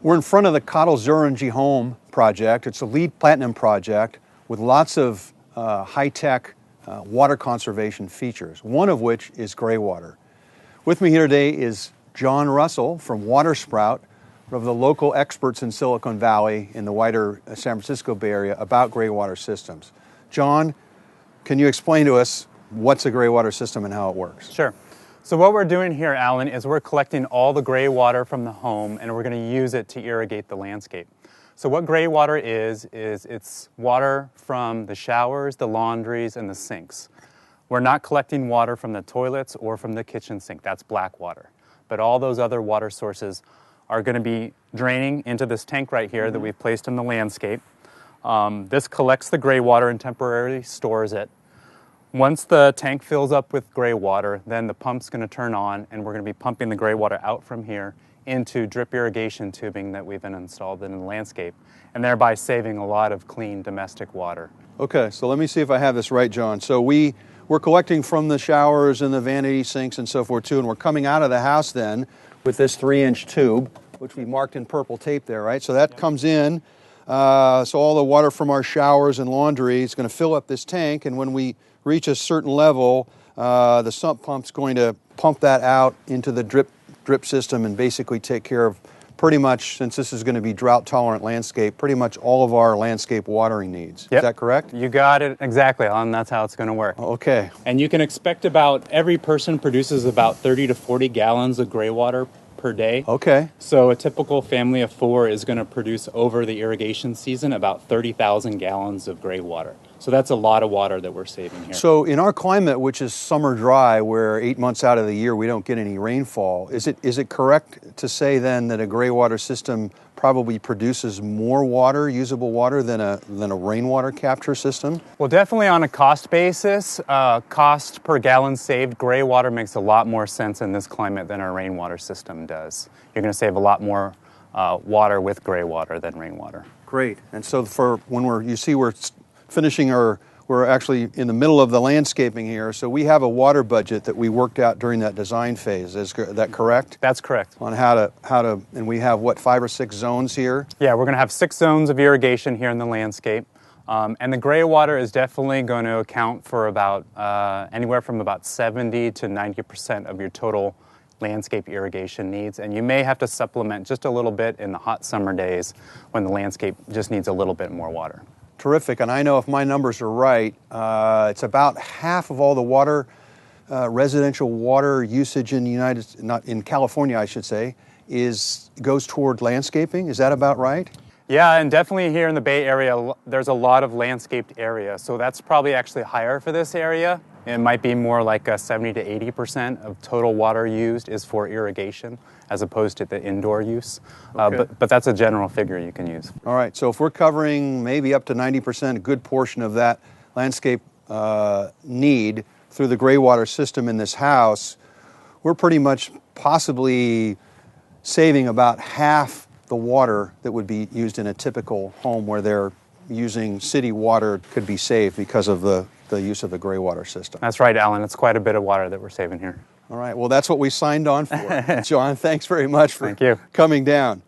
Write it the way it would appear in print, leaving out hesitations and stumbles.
We're in front of the Cottle Zero-Energy Home project. It's a LEED Platinum project with lots of high-tech water conservation features, one of which is gray water. With me here today is John Russell from WaterSprout, one of the local experts in Silicon Valley in the wider San Francisco Bay Area about gray water systems. John, can you explain to us what's a gray water system and how it works? Sure. So what we're doing here, Alan, is we're collecting all the gray water from the home and we're going to use it to irrigate the landscape. So what gray water is it's water from the showers, the laundries, and the sinks. We're not collecting water from the toilets or from the kitchen sink. That's black water. But all those other water sources are going to be draining into this tank right here that we've placed in the landscape. This collects the gray water and temporarily stores it. Once the tank fills up with gray water, then the pump's going to turn on and we're going to be pumping the gray water out from here into drip irrigation tubing that we've been installed in the landscape, and thereby saving a lot of clean domestic water. Okay, so let me see if I have this right, John. So we're collecting from the showers and the vanity sinks and so forth too, and we're coming out of the house then with this 3-inch tube, which we marked in purple tape there, right? So that comes in, so all the water from our showers and laundry is going to fill up this tank, and when we reach a certain level, the sump pump's going to pump that out into the drip system and basically take care of pretty much, since this is going to be drought-tolerant landscape, pretty much all of our landscape watering needs. Yep. Is that correct? You got it exactly, Alan. That's how it's going to work. Okay. And you can expect every person produces about 30 to 40 gallons of gray water per day. Okay. So a typical family of 4 is going to produce over the irrigation season about 30,000 gallons of gray water. So that's a lot of water that we're saving here. So in our climate, which is summer dry, where 8 months out of the year we don't get any rainfall, is it correct to say then that a gray water system probably produces more water, usable water, than a rainwater capture system? Well, definitely on a cost basis, cost per gallon saved, gray water makes a lot more sense in this climate than a rainwater system does. You're going to save a lot more water with gray water than rainwater. Great. And so for when we're finishing we're actually in the middle of the landscaping here, so we have a water budget that we worked out during that design phase. Is that correct? That's correct. On how to, and we have what, 5 or 6 zones here? Yeah, we're going to have 6 zones of irrigation here in the landscape. And the gray water is definitely going to account for about anywhere from about 70 to 90% of your total landscape irrigation needs, and you may have to supplement just a little bit in the hot summer days when the landscape just needs a little bit more water. Terrific, and I know if my numbers are right, it's about half of all the water, residential water usage in in California, I should say, goes toward landscaping. Is that about right? Yeah, and definitely here in the Bay Area, there's a lot of landscaped area, so that's probably actually higher for this area. It might be more like 70 to 80% of total water used is for irrigation as opposed to the indoor use. Okay. But that's a general figure you can use. All right, so if we're covering maybe up to 90%, a good portion of that landscape need through the gray water system in this house, we're pretty much possibly saving about half the water that would be used in a typical home where they're using city water could be saved because of the use of the gray water system. That's right, Alan. It's quite a bit of water that we're saving here. All right. Well, that's what we signed on for. John, thanks very much for Thank you. coming down.